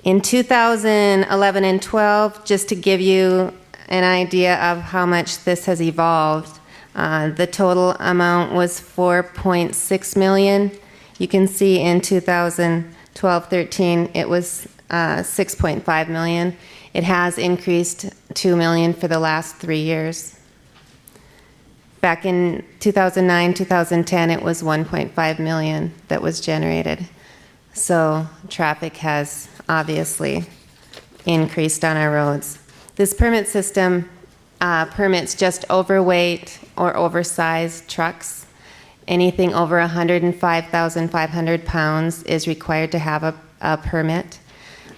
In 2011 and 12, just to give you an idea of how much this has evolved, the total amount was 4.6 million. You can see in 2012-13 it was 6.5 million. It has increased 2 million for the last 3 years. Back in 2009-2010 it was 1.5 million that was generated. So traffic has obviously increased on our roads. This permit system permits just overweight or oversized trucks. Anything over 105,500 pounds is required to have a permit.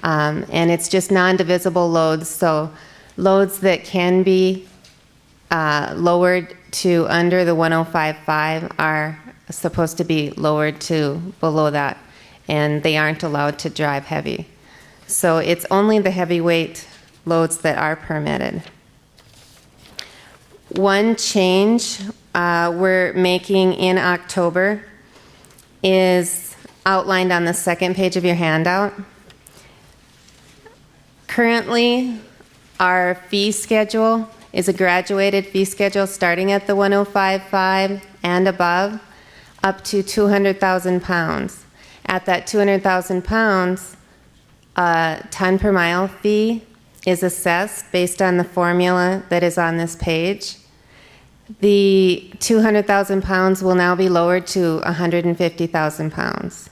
And it's just non-divisible loads, so loads that can be lowered to under the 105.5 are supposed to be lowered to below that, and they aren't allowed to drive heavy. So it's only the heavyweight loads that are permitted. One change we're making in October is outlined on the second page of your handout. Currently, our fee schedule is a graduated fee schedule starting at the 105.5 and above, up to 200,000 pounds. At that 200,000 pounds, a ton per mile fee is assessed based on the formula that is on this page. The 200,000 pounds will now be lowered to 150,000 pounds.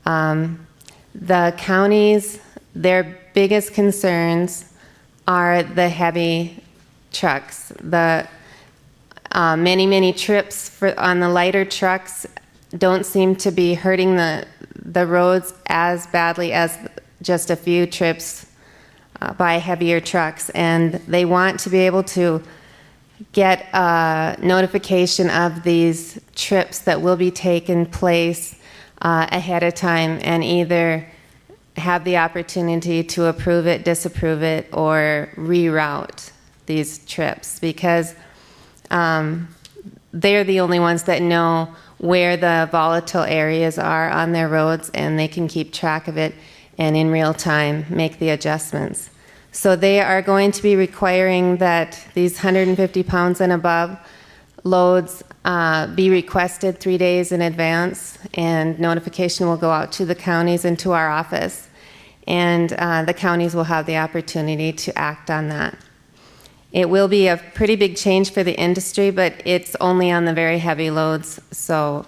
The counties, their biggest concerns are the heavy trucks. The many trips on the lighter trucks don't seem to be hurting the roads as badly as just a few trips by heavier trucks, and they want to be able to get a notification of these trips that will be taking place ahead of time and either have the opportunity to approve it, disapprove it, or reroute these trips, because they're the only ones that know where the volatile areas are on their roads, and they can keep track of it and in real time make the adjustments. So they are going to be requiring that these 150 pounds and above loads be requested 3 days in advance, and notification will go out to the counties and to our office, and the counties will have the opportunity to act on that. It will be a pretty big change for the industry, but it's only on the very heavy loads, so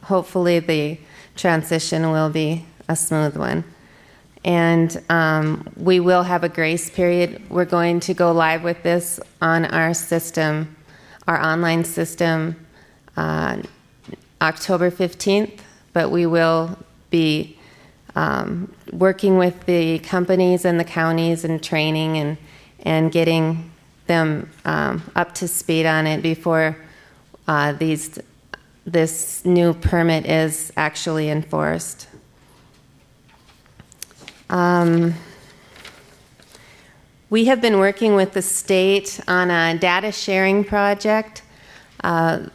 hopefully the transition will be a smooth one. And we will have a grace period. We're going to go live with this on our system, our online system, October 15th, but we will be working with the companies and the counties and training and getting them up to speed on it before this new permit is actually enforced. We have been working with the state on a data sharing project. The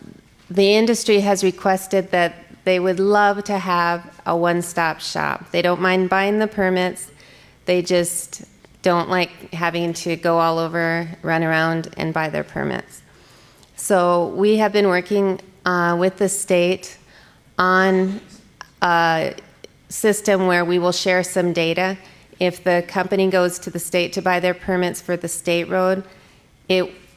industry has requested that they would love to have a one-stop shop. They don't mind buying the permits, they just don't like having to go all over, run around, and buy their permits. So we have been working with the state on a system where we will share some data. If the company goes to the state to buy their permits for the state road,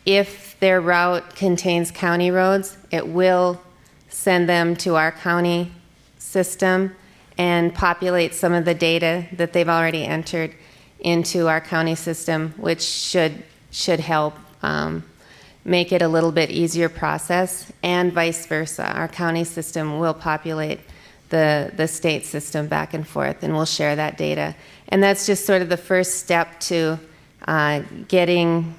if their route contains county roads, it will send them to our county system and populate some of the data that they've already entered into our county system, which should help make it a little bit easier process, and vice versa. Our county system will populate the state system back and forth, and we'll share that data. And that's just sort of the first step to giving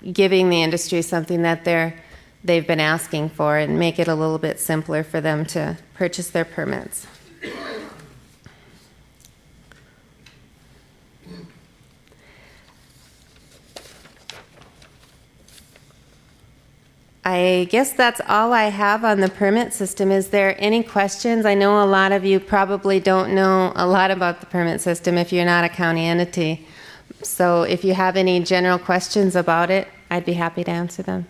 the industry something that they've been asking for, and make it a little bit simpler for them to purchase their permits. I guess that's all I have on the permit system. Is there any questions? I know a lot of you probably don't know a lot about the permit system if you're not a county entity. So if you have any general questions about it, I'd be happy to answer them.